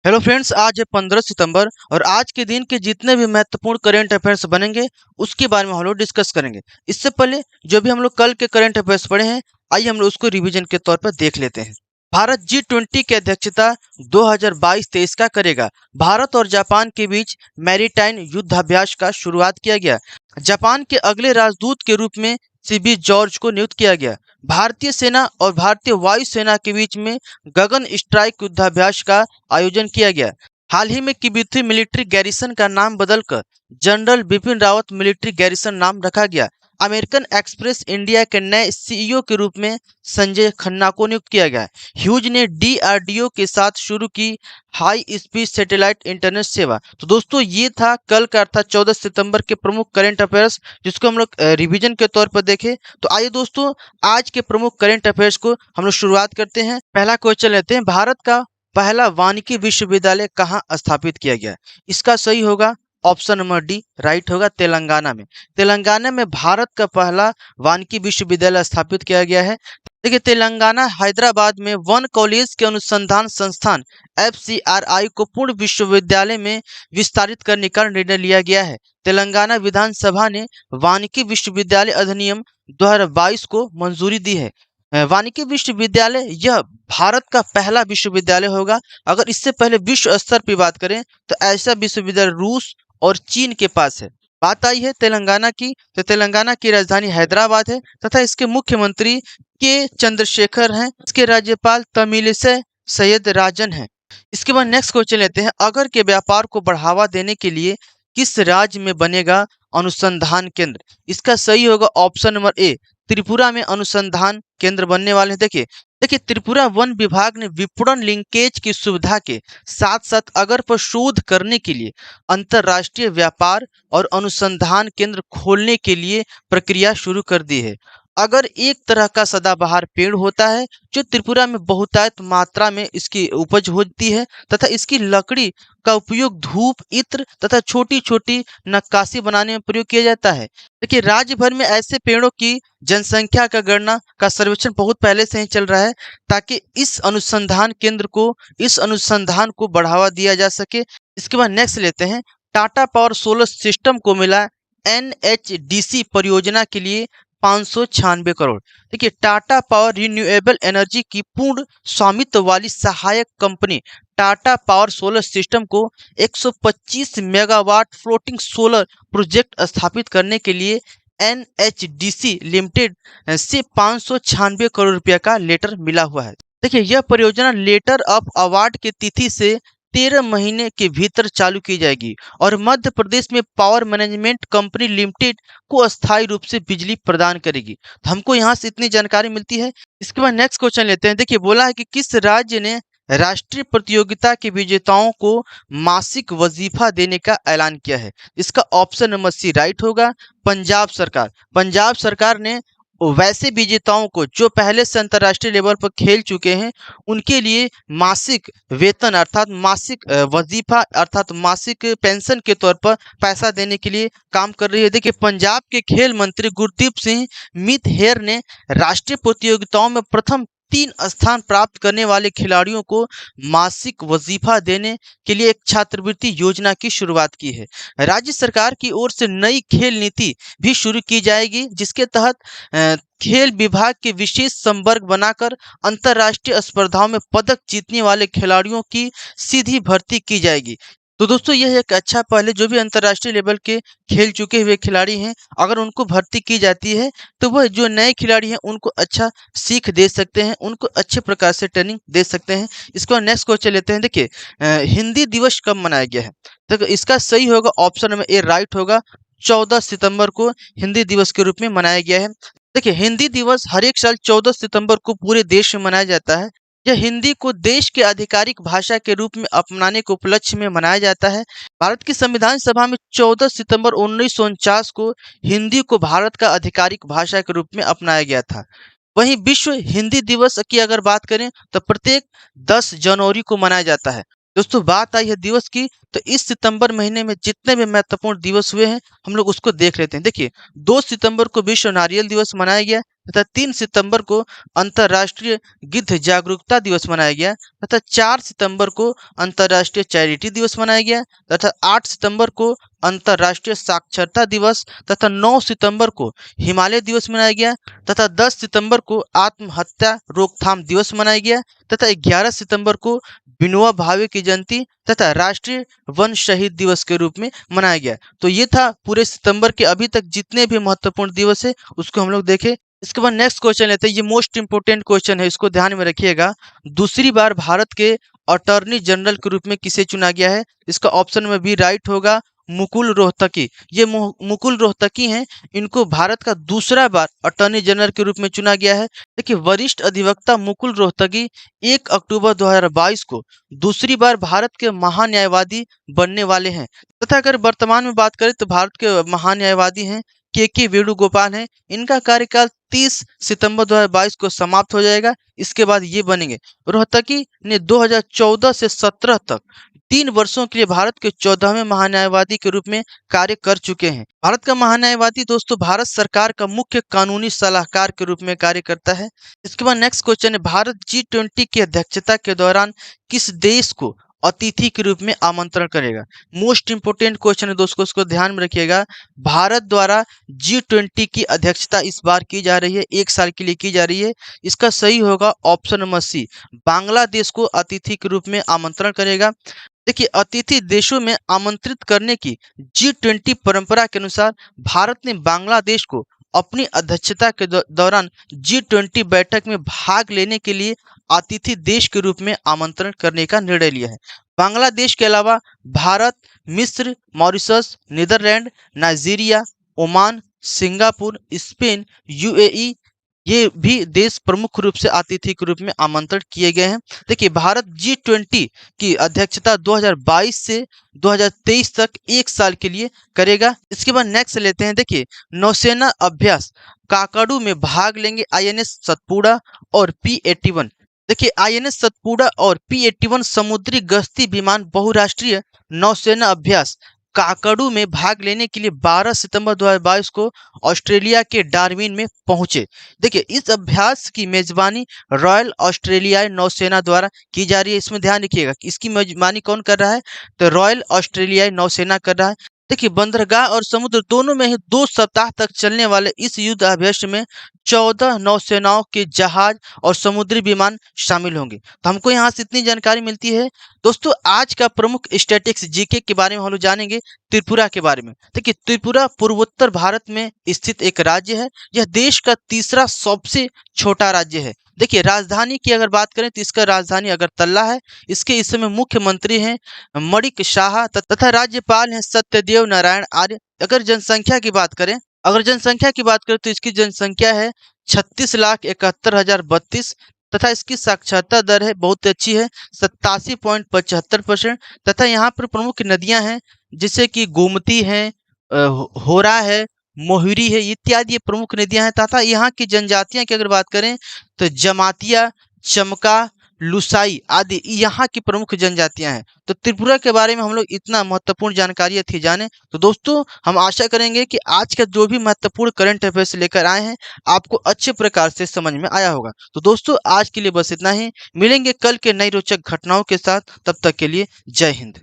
Hello friends, आज है 15 सितंबर और आज के दिन के जितने भी महत्वपूर्ण करंट अफेयर्स बनेंगे उसके बारे में हम लोग डिस्कस करेंगे। इससे पहले जो भी हम लोग कल के करंट अफेयर्स पढ़े हैं, आइए हम लोग उसको रिवीजन के तौर पर देख लेते हैं। भारत G20 की अध्यक्षता 2022-23 का करेगा। भारत और जापान के बीच मैरीटाइम युद्धाभ्यास का शुरुआत किया गया। जापान के अगले राजदूत के रूप में सीबी जॉर्ज को नियुक्त किया गया। भारतीय सेना और भारतीय वायुसेना के बीच में गगन स्ट्राइक युद्धाभ्यास का आयोजन किया गया। हाल ही में किबुत्ती मिलिट्री गैरिसन का नाम बदलकर general Bipin Rawat military garrison नाम रखा गया। अमेरिकन एक्सप्रेस इंडिया के नए सीईओ के रूप में संजय खन्ना को नियुक्त किया गया। ह्यूज ने डीआरडीओ के साथ शुरू की हाई स्पीड सैटेलाइट इंटरनेट सेवा। तो दोस्तों, ये था कल का अर्थात 14 सितंबर के प्रमुख करंट अफेयर्स, जिसको हम लोग रिवीजन के तौर पर देखें। तो आइए दोस्तों, आज के प्रमुख करंट अफेयर्स को हम लोग शुरुआत करते हैं। पहला क्वेश्चन लेते हैं, भारत का पहला वानिकी विश्वविद्यालय कहाँ स्थापित किया गया? इसका सही होगा ऑप्शन नंबर डी, राइट होगा तेलंगाना में। तेलंगाना में भारत का पहला वानिकी विश्वविद्यालय स्थापित किया गया है। देखिए, तेलंगाना हैदराबाद में वन कॉलेज के अनुसंधान संस्थान FCRI को पूर्ण विश्वविद्यालय में विस्तारित करने का निर्णय लिया गया है। तेलंगाना विधानसभा ने वानिकी विश्वविद्यालय अधिनियम 2022 को मंजूरी दी है। वानिकी विश्वविद्यालय यह भारत का पहला विश्वविद्यालय होगा। अगर इससे पहले विश्व स्तर की बात करें तो ऐसा विश्वविद्यालय रूस और चीन के पास है। बात आई है तेलंगाना की, तो तेलंगाना की राजधानी हैदराबाद है तथा इसके मुख्यमंत्री के चंद्रशेखर हैं। इसके राज्यपाल तमिलिसै सैयद राजन हैं। इसके बाद नेक्स्ट क्वेश्चन लेते हैं, अगर के व्यापार को बढ़ावा देने के लिए किस राज्य में बनेगा अनुसंधान केंद्र? इसका सही होगा ऑप्शन नंबर ए, त्रिपुरा में अनुसंधान केंद्र बनने वाले हैं। देखिए देखिए त्रिपुरा वन विभाग ने विपणन लिंकेज की सुविधा के साथ साथ अगर पर शोध करने के लिए अंतर्राष्ट्रीय व्यापार और अनुसंधान केंद्र खोलने के लिए प्रक्रिया शुरू कर दी है। अगर एक तरह का सदाबहार पेड़ होता है जो त्रिपुरा में बहुतायत मात्रा में इसकी उपज होती है तथा इसकी लकड़ी का उपयोग धूप, इत्र तथा छोटी छोटी नक्काशी बनाने में प्रयोग किया जाता है। देखिए, राज्य भर में ऐसे पेड़ों की जनसंख्या का गणना का सर्वेक्षण बहुत पहले से ही चल रहा है ताकि इस अनुसंधान को बढ़ावा दिया जा सके। इसके बाद नेक्स्ट लेते हैं, टाटा पावर सोलर सिस्टम को मिला NHDC परियोजना के लिए 596 करोड़। देखिए, टाटा पावर रिन्यूएबल एनर्जी की पूर्ण स्वामित्व वाली सहायक company Tata power solar system को 125 मेगावाट फ्लोटिंग सोलर प्रोजेक्ट स्थापित करने के लिए NHDC लिमिटेड से 596 करोड़ रुपए का लेटर मिला हुआ है। देखिए, यह परियोजना लेटर ऑफ अवार्ड की तिथि से 13 महीने के भीतर चालू की जाएगी और मध्य प्रदेश में पावर मैनेजमेंट कंपनी लिमिटेड को अस्थायी रूप से बिजली प्रदान करेगी। तो हमको यहाँ से इतनी जानकारी मिलती है। इसके बाद नेक्स्ट क्वेश्चन लेते हैं। देखिए, बोला है कि किस राज्य ने राष्ट्रीय प्रतियोगिता के विजेताओं को मासिक वजीफा देने का ऐलान किया है? इसका ऑप्शन नंबर सी राइट होगा पंजाब सरकार। पंजाब सरकार ने वैसे विजेताओं को जो पहले से अंतर्राष्ट्रीय लेवल पर खेल चुके हैं उनके लिए मासिक वेतन अर्थात मासिक वजीफा अर्थात मासिक पेंशन के तौर पर पैसा देने के लिए काम कर रही है। देखिए, पंजाब के खेल मंत्री गुरदीप सिंह मीत हेयर ने राष्ट्रीय प्रतियोगिताओं में प्रथम 3 स्थान प्राप्त करने वाले खिलाड़ियों को मासिक वजीफा देने के लिए एक छात्रवृत्ति योजना की शुरुआत की है। राज्य सरकार की ओर से नई खेल नीति भी शुरू की जाएगी जिसके तहत खेल विभाग के विशेष संवर्ग बनाकर अंतर्राष्ट्रीय स्पर्धाओं में पदक जीतने वाले खिलाड़ियों की सीधी भर्ती की जाएगी। तो दोस्तों, यह एक अच्छा पहल है। जो भी अंतर्राष्ट्रीय लेवल के खेल चुके हुए खिलाड़ी हैं, अगर उनको भर्ती की जाती है तो वह जो नए खिलाड़ी हैं उनको अच्छा सीख दे सकते हैं, उनको अच्छे प्रकार से ट्रेनिंग दे सकते हैं। इसको नेक्स्ट क्वेश्चन लेते हैं। देखिए, हिंदी दिवस कब मनाया गया है? तो इसका सही होगा ऑप्शन नंबर ए राइट होगा 14 सितंबर को हिंदी दिवस के रूप में मनाया गया है। देखिए, हिंदी दिवस हर एक साल 14 सितंबर को पूरे देश में मनाया जाता है। यह हिंदी को देश के आधिकारिक भाषा के रूप में अपनाने के उपलक्ष्य में मनाया जाता है। भारत की संविधान सभा में 14 सितंबर 1949 को हिंदी को भारत का आधिकारिक भाषा के रूप में अपनाया गया था। वहीं विश्व हिंदी दिवस की अगर बात करें तो प्रत्येक 10 जनवरी को मनाया जाता है। दोस्तों, बात आई है दिवस की, तो इस सितंबर महीने में जितने भी महत्वपूर्ण दिवस हुए हैं हम लोग उसको देख लेते हैं। देखिए, 2 सितंबर को विश्व नारियल दिवस मनाया गया। तथा 3 सितंबर को अंतर्राष्ट्रीय गिद्ध जागरूकता दिवस मनाया गया तथा 4 सितंबर को अंतर्राष्ट्रीय चैरिटी दिवस मनाया गया तथा 8 सितंबर को अंतर्राष्ट्रीय साक्षरता दिवस तथा 9 सितंबर को हिमालय दिवस मनाया गया तथा 10 सितंबर को आत्महत्या रोकथाम दिवस मनाया गया तथा 11 सितंबर को विनोबा भावे की जयंती तथा राष्ट्रीय वन शहीद दिवस के रूप में मनाया गया। तो ये था पूरे सितंबर के अभी तक जितने भी महत्वपूर्ण दिवस है उसको हम लोग देखें। इसके बाद नेक्स्ट क्वेश्चन लेते हैं। ये मोस्ट इंपोर्टेंट क्वेश्चन है, इसको ध्यान में रखिएगा। दूसरी बार भारत के अटॉर्नी जनरल के रूप में किसे चुना गया है? इसका ऑप्शन में भी राइट होगा, मुकुल रोहतकी। ये मुकुल रोहतकी हैं, इनको भारत का दूसरा बार अटॉर्नी जनरल के रूप में चुना गया है। देखिए, वरिष्ठ अधिवक्ता मुकुल रोहतगी 1 अक्टूबर 2022 को दूसरी बार भारत के महान्यायवादी बनने वाले हैं तथा अगर वर्तमान में बात करें तो भारत के महान्यायवादी हैं के वेणुगोपाल हैं। इनका कार्यकाल 30 सितंबर 2022 को समाप्त हो जाएगा। इसके बाद ये बनेंगे। रोहतगी ने 2014 से 17 तक 3 वर्षों के लिए भारत के 14वें महान्यायवादी के रूप में कार्य कर चुके हैं। भारत का महान्यायवादी दोस्तों भारत सरकार का मुख्य कानूनी सलाहकार के रूप में कार्य करता है। इसके बाद नेक्स्ट क्वेश्चन है, भारत G20 की अध्यक्षता के दौरान किस देश को अतिथि के रूप में आमंत्रण करेगा? मोस्ट इंपोर्टेंट क्वेश्चन है दोस्तों, इसको ध्यान में रखिएगा। भारत द्वारा G20 की अध्यक्षता इस बार की जा रही है, 1 साल के लिए की जा रही है। इसका सही होगा ऑप्शन नंबर सी, बांग्लादेश को अतिथि के रूप में आमंत्रण करेगा। देखिए, अतिथि देशों में आमंत्रित करने की G20 परंपरा के अनुसार भारत ने बांग्लादेश को अपनी अध्यक्षता के दौरान G20 बैठक में भाग लेने के लिए अतिथि देश के रूप में आमंत्रण करने का निर्णय लिया है। बांग्लादेश के अलावा भारत, मिस्र, Mauritius, Netherland, Nigeria, Oman, Singapore, Spain, UAE ये भी देश प्रमुख रूप से अतिथि के रूप में आमंत्रित किए गए हैं। देखिए, भारत G20 की अध्यक्षता 2022 से 2023 तक 1 साल के लिए करेगा। इसके बाद नेक्स्ट लेते हैं। देखिए, नौसेना अभ्यास काकड़ू में भाग लेंगे INS सतपुड़ा और P-81। देखिए, INS सतपुड़ा और P-81 समुद्री गश्ती विमान बहुराष्ट्रीय नौसेना अभ्यास काकड़ू में भाग लेने के लिए 12 सितंबर 2022 को ऑस्ट्रेलिया के डार्विन में पहुंचे। देखिए, इस अभ्यास की मेजबानी रॉयल ऑस्ट्रेलियाई नौसेना द्वारा की जा रही है। इसमें ध्यान रखिएगा कि इसकी मेजबानी कौन कर रहा है, तो रॉयल ऑस्ट्रेलियाई नौसेना कर रहा है। देखिए, बंदरगाह और समुद्र दोनों में ही 2 सप्ताह तक चलने वाले इस युद्ध अभ्यास में 14 नौसेनाओं के जहाज और समुद्री विमान शामिल होंगे। तो हमको यहाँ से इतनी जानकारी मिलती है। दोस्तों, आज का प्रमुख स्टैटिक्स जीके के बारे में हम लोग जानेंगे, त्रिपुरा के बारे में। देखिए, त्रिपुरा पूर्वोत्तर भारत में स्थित एक राज्य है। यह देश का तीसरा सबसे छोटा राज्य है। देखिए, राजधानी की अगर बात करें तो इसका राजधानी अगरतला है। इसके इस समय मुख्यमंत्री हैं मणिक शाह तथा राज्यपाल हैं सत्यदेव नारायण आर्य। अगर जनसंख्या की बात करें तो इसकी जनसंख्या है 36,71,032 तथा इसकी साक्षरता दर है बहुत अच्छी है, 87.75%। तथा यहाँ पर प्रमुख नदियां हैं जैसे कि गोमती है, होरा है, मोहिरी है, इत्यादि ये प्रमुख नदियां हैं। तथा यहाँ की जनजातियां की अगर बात करें तो जमातिया, चमका, लुसाई आदि यहाँ की प्रमुख जनजातियां हैं। तो त्रिपुरा के बारे में हम लोग इतना महत्वपूर्ण जानकारी थी जाने। तो दोस्तों, हम आशा करेंगे कि आज का जो भी महत्वपूर्ण करंट अफेयर्स लेकर आए हैं आपको अच्छे प्रकार से समझ में आया होगा। तो दोस्तों, आज के लिए बस इतना ही। मिलेंगे कल के नई रोचक घटनाओं के साथ। तब तक के लिए जय हिंद।